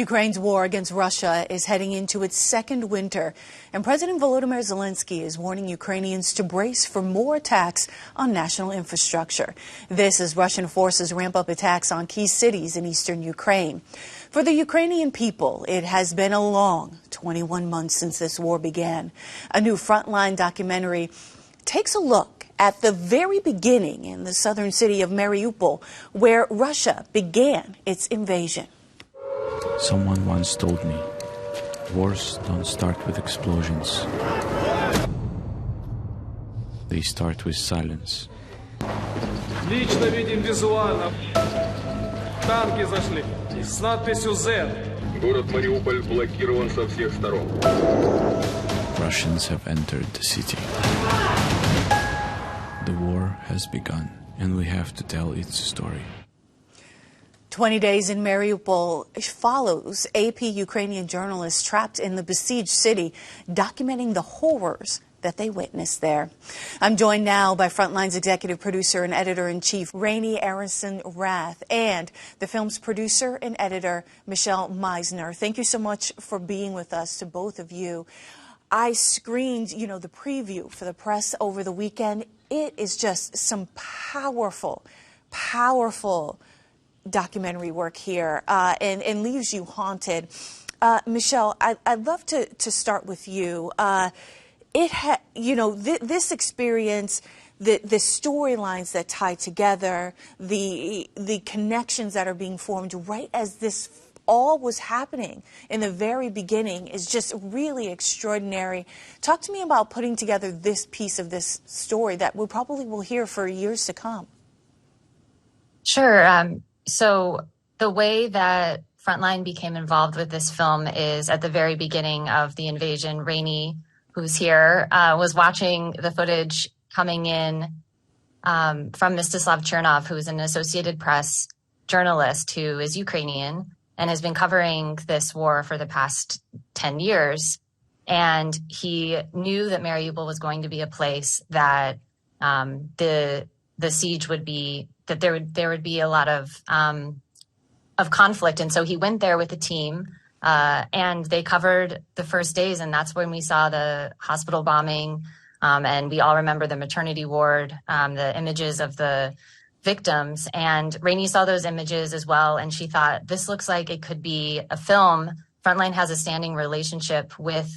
Ukraine's war against Russia is heading into its second winter, and President Volodymyr Zelensky is warning Ukrainians to brace for more attacks on national infrastructure. This as Russian forces ramp up attacks on key cities in eastern Ukraine. For the Ukrainian people, it has been a long 21 months since this war began. A new Frontline documentary takes a look at the very beginning in the southern city of Mariupol, where Russia began its invasion. Someone once told me, wars don't start with explosions. They start with silence. Лично видим визуально. Танки зашли с надписью Z. Город Мариуполь блокирован со всех сторон. Russians have entered the city. The war has begun, and we have to tell its story. 20 days in Mariupol follows AP Ukrainian journalists trapped in the besieged city, documenting the horrors that they witnessed there. I'm joined now by Frontline's executive producer and editor-in-chief, Rainey Aronson-Rath, and the film's producer and editor, Michelle Meisner. Thank you so much for being with us, to both of you. I screened, the preview for the press over the weekend. It is just some powerful documentary work here, and leaves you haunted. Michelle, I'd love to start with you. This experience, the storylines that tie together, the connections that are being formed right as this all was happening in the very beginning is just really extraordinary. Talk to me about putting together this piece of this story that we probably will hear for years to come. Sure. So the way that Frontline became involved with this film is at the very beginning of the invasion. Rainey, who's here, was watching the footage coming in from Mstislav Chernov, who is an Associated Press journalist who is Ukrainian and has been covering this war for the past 10 years. And he knew that Mariupol was going to be a place that the siege would be, that there would be a lot of conflict. And so he went there with the team, and they covered the first days. And that's when we saw the hospital bombing. And we all remember the maternity ward, the images of the victims. And Rainey saw those images as well. And she thought, this looks like it could be a film. Frontline has a standing relationship with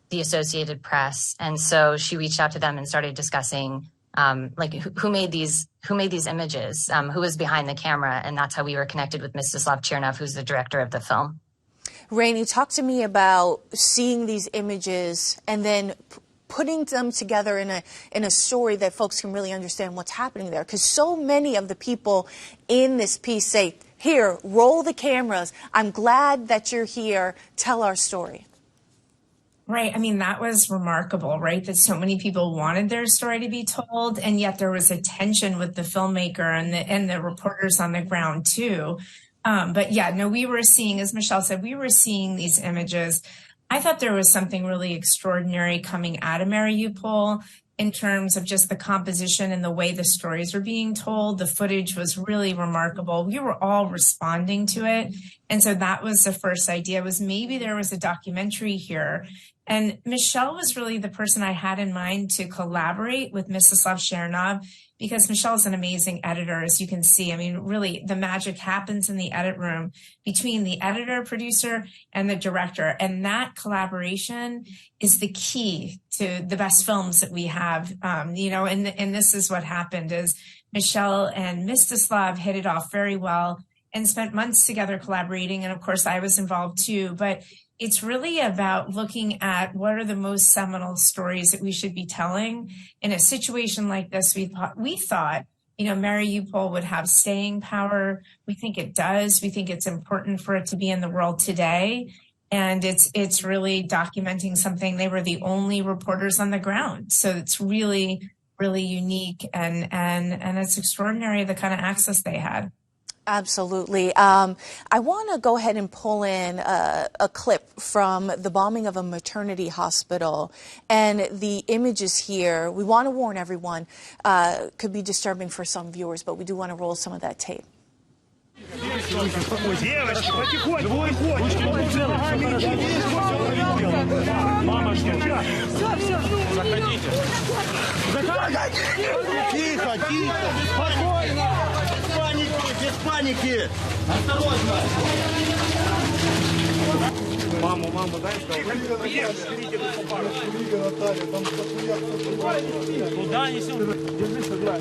the Associated Press. And so she reached out to them and started discussing who made these images, who was behind the camera. And that's how we were connected with Mstislav Chernov, who's the director of the film. Rainey, talk to me about seeing these images and then putting them together in a story that folks can really understand what's happening there. Because so many of the people in this piece say, here, roll the cameras. I'm glad that you're here. Tell our story. Right. I mean, that was remarkable, right? That so many people wanted their story to be told, and yet there was a tension with the filmmaker and the reporters on the ground too. But yeah, no, we were seeing, as Michelle said, we were seeing these images. I thought there was something really extraordinary coming out of Mariupol in terms of just the composition and the way the stories were being told. The footage was really remarkable. We were all responding to it. And so that was the first idea, was maybe there was a documentary here. And Michelle was really the person I had in mind to collaborate with Mstislav Chernov, because Michelle is an amazing editor, as you can see. I mean, really, the magic happens in the edit room between the editor, producer, and the director. And that collaboration is the key to the best films that we have. And this is what happened, is Michelle and Mstislav hit it off very well and spent months together collaborating. And of course, I was involved too. But it's really about looking at what are the most seminal stories that we should be telling in a situation like this. We thought, Mariupol would have staying power. We think it does. We think it's important for it to be in the world today. And it's really documenting something. They were the only reporters on the ground. So it's really, really unique. And it's extraordinary, the kind of access they had. Absolutely. I want to go ahead and pull in a clip from the bombing of a maternity hospital. And the images here, we want to warn everyone, could be disturbing for some viewers, but we do want to roll some of that tape. Девочки, потихоньку, выходите. Мама ждет. Все. Заходите. Тихо, спокойно. Без паники. Осторожно. Маму, дай что? Туда несем. Держи сюда.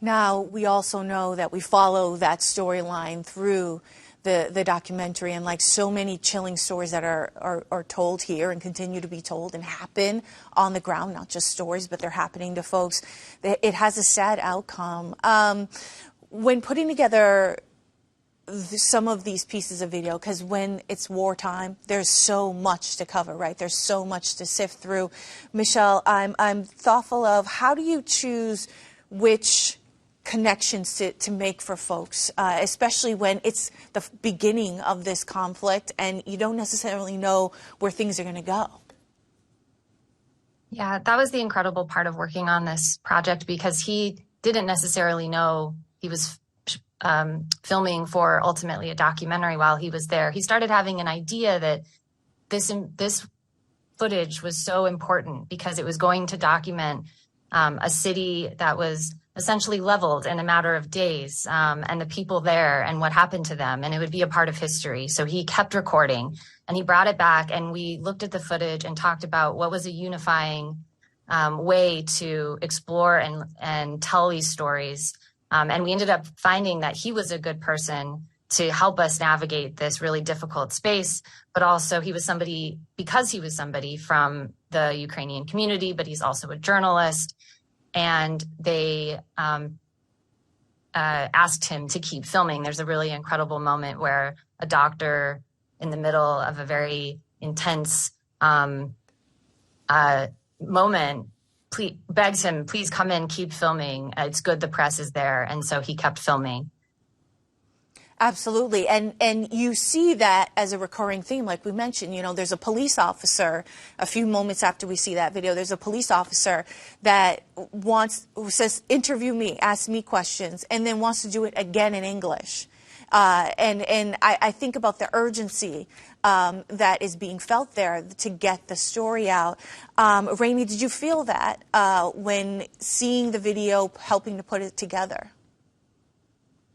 Now, we also know that we follow that storyline through the documentary, and like so many chilling stories that are told here and continue to be told and happen on the ground, not just stories, but they're happening to folks, it has a sad outcome. When putting together some of these pieces of video, because when it's wartime, there's so much to cover, right? There's so much to sift through. Michelle, I'm thoughtful of how do you choose which connections to make for folks, especially when it's the beginning of this conflict and you don't necessarily know where things are going to go. Yeah, that was the incredible part of working on this project, because he didn't necessarily know he was filming for ultimately a documentary while he was there. He started having an idea that this footage was so important because it was going to document a city that was essentially leveled in a matter of days, and the people there and what happened to them, and it would be a part of history. So he kept recording and he brought it back, and we looked at the footage and talked about what was a unifying way to explore and tell these stories. And we ended up finding that he was a good person to help us navigate this really difficult space, but also he was somebody, because he was somebody from the Ukrainian community, but he's also a journalist. And they asked him to keep filming. There's a really incredible moment where a doctor in the middle of a very intense moment begs him, please come in, keep filming. It's good the press is there. And so he kept filming. Absolutely. And you see that as a recurring theme. Like we mentioned, you know, there's a police officer a few moments after we see that video. There's a police officer that who says, interview me, ask me questions, and then wants to do it again in English. And I think about the urgency that is being felt there to get the story out. Rainey, did you feel that when seeing the video, helping to put it together?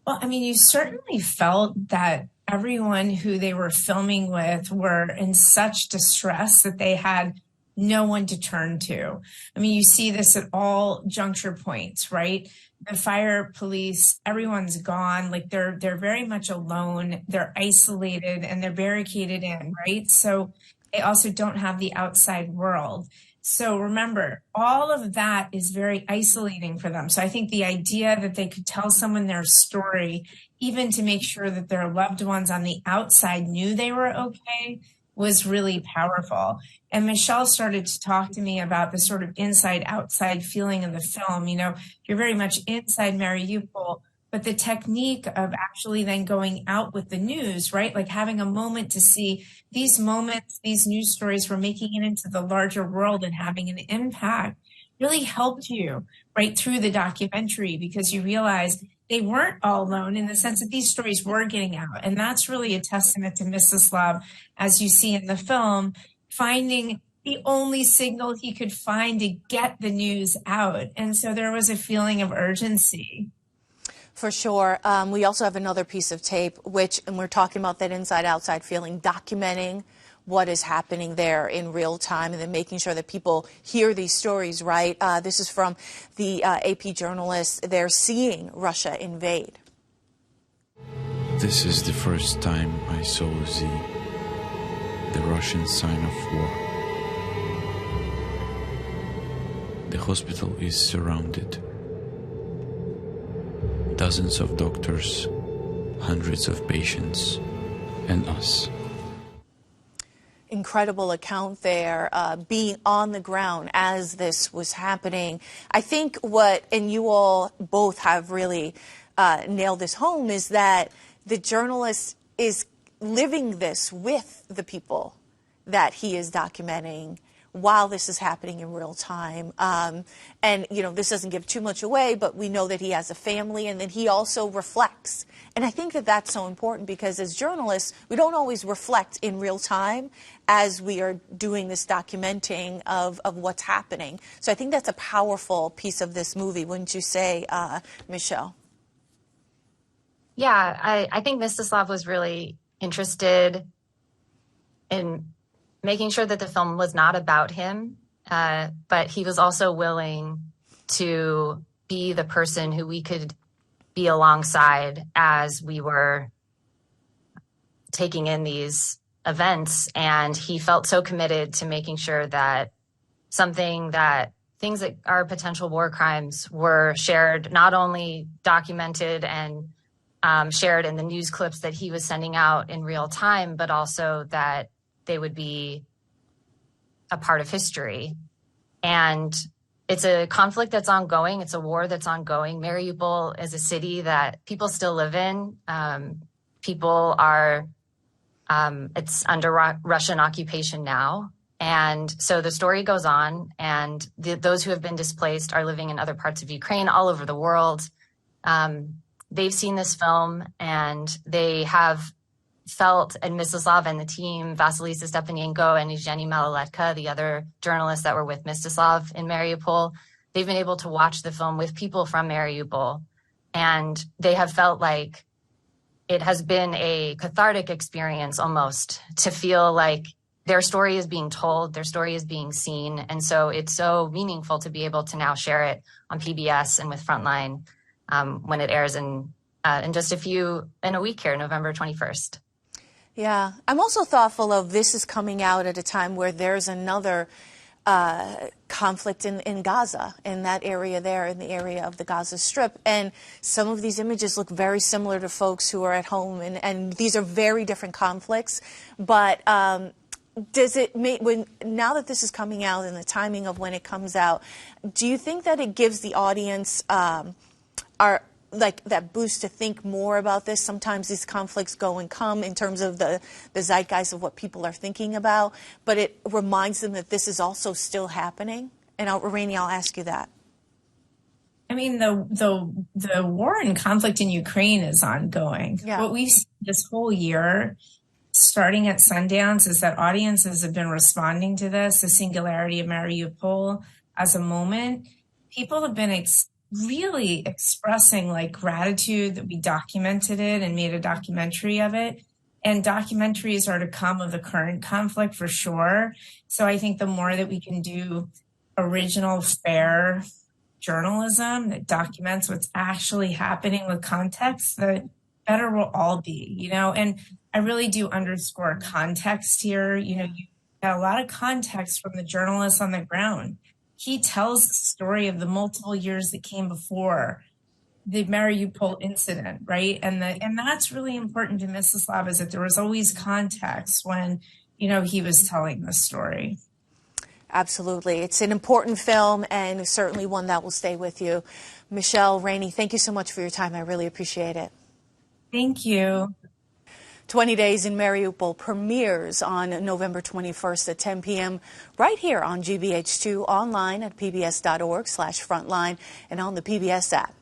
Well, I mean, you certainly felt that everyone who they were filming with were in such distress that they had no one to turn to. I mean, you see this at all juncture points, right? The fire, police, everyone's gone. Like they're very much alone. They're isolated and they're barricaded in, right? So they also don't have the outside world. So remember, all of that is very isolating for them. So I think the idea that they could tell someone their story, even to make sure that their loved ones on the outside knew they were okay, was really powerful. And Michelle started to talk to me about the sort of inside-outside feeling of the film. You know, you're very much inside Mariupol, but the technique of actually then going out with the news, right? Like having a moment to see these moments, these news stories were making it into the larger world and having an impact really helped you right through the documentary, because you realized they weren't all alone in the sense that these stories were getting out. And that's really a testament to Mstislav, as you see in the film, finding the only signal he could find to get the news out. And so there was a feeling of urgency. For sure. We also have another piece of tape, and we're talking about that inside-outside feeling, documenting what is happening there in real time and then making sure that people hear these stories, right? This is from the AP journalists. They're seeing Russia invade. This is the first time I saw the Russian sign of war. The hospital is surrounded. Dozens of doctors, hundreds of patients, and us. Incredible account there, being on the ground as this was happening. I think and you all both have really nailed this home, is that the journalist is living this with the people that he is documenting while this is happening in real time. And, this doesn't give too much away, but we know that he has a family, and then he also reflects. And I think that that's so important, because as journalists, we don't always reflect in real time as we are doing this documenting of what's happening. So I think that's a powerful piece of this movie, wouldn't you say, Michelle? Yeah, I think Mstislav was really interested in making sure that the film was not about him, but he was also willing to be the person who we could be alongside as we were taking in these events. And he felt so committed to making sure that things that are potential war crimes were shared, not only documented and shared in the news clips that he was sending out in real time, but also that they would be a part of history. And it's a conflict that's ongoing. It's a war that's ongoing. Mariupol is a city that people still live in. It's under Russian occupation now. And so the story goes on, and those who have been displaced are living in other parts of Ukraine, all over the world. They've seen this film, and they have felt, and Mstislav and the team, Vasilisa Stepanenko and Evgeny Malaletka, the other journalists that were with Mstislav in Mariupol, they've been able to watch the film with people from Mariupol, and they have felt like it has been a cathartic experience almost to feel like their story is being told, their story is being seen. And so it's so meaningful to be able to now share it on PBS and with Frontline when it airs in just in a week here, November 21st. Yeah, I'm also thoughtful of this is coming out at a time where there's another conflict in Gaza, in that area there, in the area of the Gaza Strip. And some of these images look very similar to folks who are at home, and these are very different conflicts. But does it make, now that this is coming out and the timing of when it comes out, do you think that it gives the audience that boost to think more about this? Sometimes these conflicts go and come in terms of the zeitgeist of what people are thinking about, but it reminds them that this is also still happening. And Rainey, I'll ask you that. I mean, the war and conflict in Ukraine is ongoing. Yeah. What we've seen this whole year, starting at Sundance, is that audiences have been responding to this, the singularity of Mariupol as a moment. People have been really expressing gratitude that we documented it and made a documentary of it. And documentaries are to come of the current conflict for sure. So I think the more that we can do original, fair journalism that documents what's actually happening with context, the better we'll all be, And I really do underscore context here. You got a lot of context from the journalists on the ground. He tells the story of the multiple years that came before the Mariupol incident, right? And that's really important to Mstislav, is that there was always context when, he was telling the story. Absolutely. It's an important film, and certainly one that will stay with you. Michelle, Rainey, thank you so much for your time. I really appreciate it. Thank you. 20 Days in Mariupol premieres on November 21st at 10 p.m. right here on GBH2, online at pbs.org/frontline, and on the PBS app.